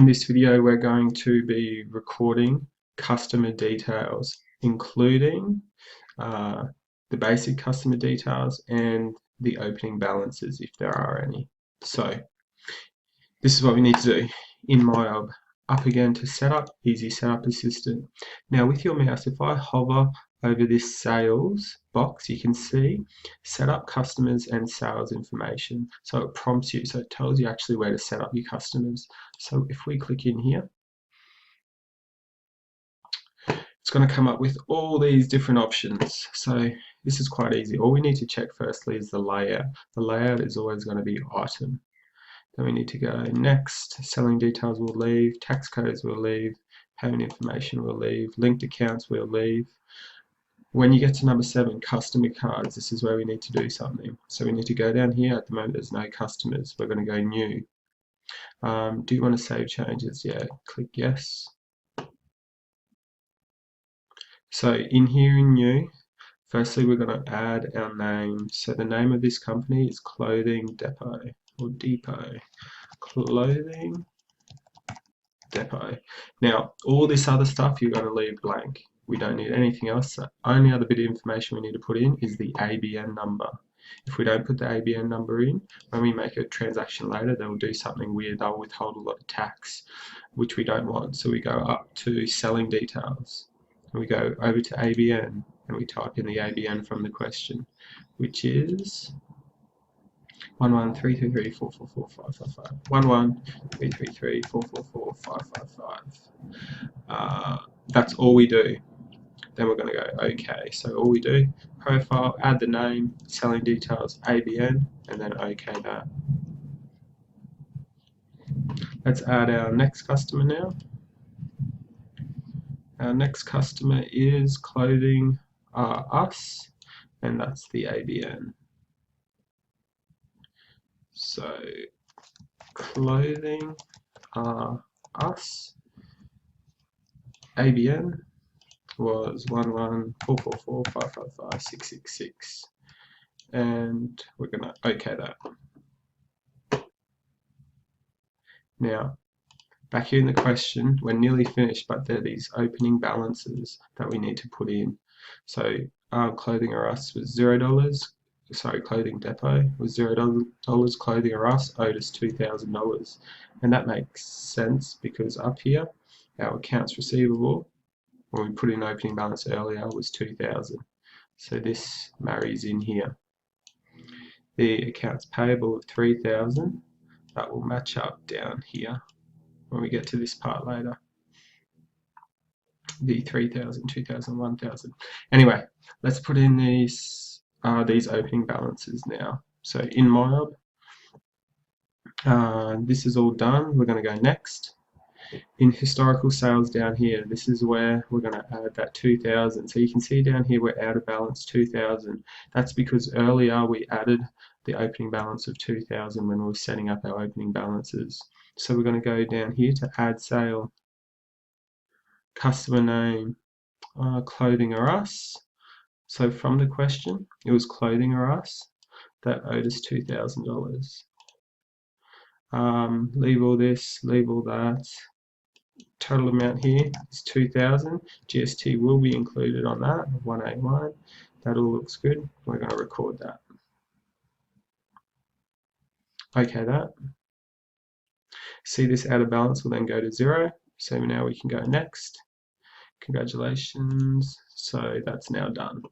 In this video, we're going to be recording customer details, including the basic customer details and the opening balances, if there are any. So this is what we need to do in MYOB. Up again to setup, easy setup assistant. Now with your mouse, if I hover over this sales box, you can see set up customers and sales information. So it prompts you, so it tells you actually where to set up your customers. So if we click in here, it's going to come up with all these different options. So this is quite easy. All we need to check firstly is the layout. The layout is always going to be item. Then we need to go next, selling details will leave, tax codes will leave, payment information will leave, linked accounts will leave. When you get to number 7, customer cards, this is where we need to do something. So we need to go down here. At the moment there's no customers. We're going to go new. Do you want to save changes? Yeah, click yes. So in here in new, firstly we're going to add our name. So the name of this company is Clothing Depot or Depot. Clothing Depot. Now all this other stuff you're going to leave blank. We don't need anything else. The only other bit of information we need to put in is the ABN number. If we don't put the ABN number in, when we make a transaction later, they'll do something weird. They'll withhold a lot of tax, which we don't want. So we go up to selling details, and we go over to ABN, and we type in the ABN from the question, which is 113334445555. 113334445555. That's all we do. Then we're going to go OK. So all we do, profile, add the name, selling details, ABN, and then OK that. Let's add our next customer now. Our next customer is Clothing Us, and that's the ABN. So Clothing Us, ABN was 114445555666, and we're going to OK that. Now back here in the question, we're nearly finished, but there are these opening balances that we need to put in. So Clothing or Us was $0. Sorry, Clothing Depot was $0. Clothing or Us owed us $2,000, and that makes sense because up here our accounts receivable, when we put in opening balance earlier, was 2,000. So this marries in here. The accounts payable of 3,000, that will match up down here when we get to this part later. The 3,000, 2,000, 1,000. Anyway, let's put in these opening balances now. So in MYOB, this is all done. We're going to go next. In historical sales down here, this is where we're going to add that 2,000. So you can see down here we're out of balance 2,000. That's because earlier we added the opening balance of 2,000 when we were setting up our opening balances. So we're going to go down here to add sale, customer name, Clothing or Us. So from the question, it was Clothing or Us that owed us $2,000. Leave all this, leave all that. Total amount here is 2,000. GST will be included on that, 181. That all looks good. We're going to record that. OK that. See, this out of balance will then go to 0. So now we can go next. Congratulations. So that's now done.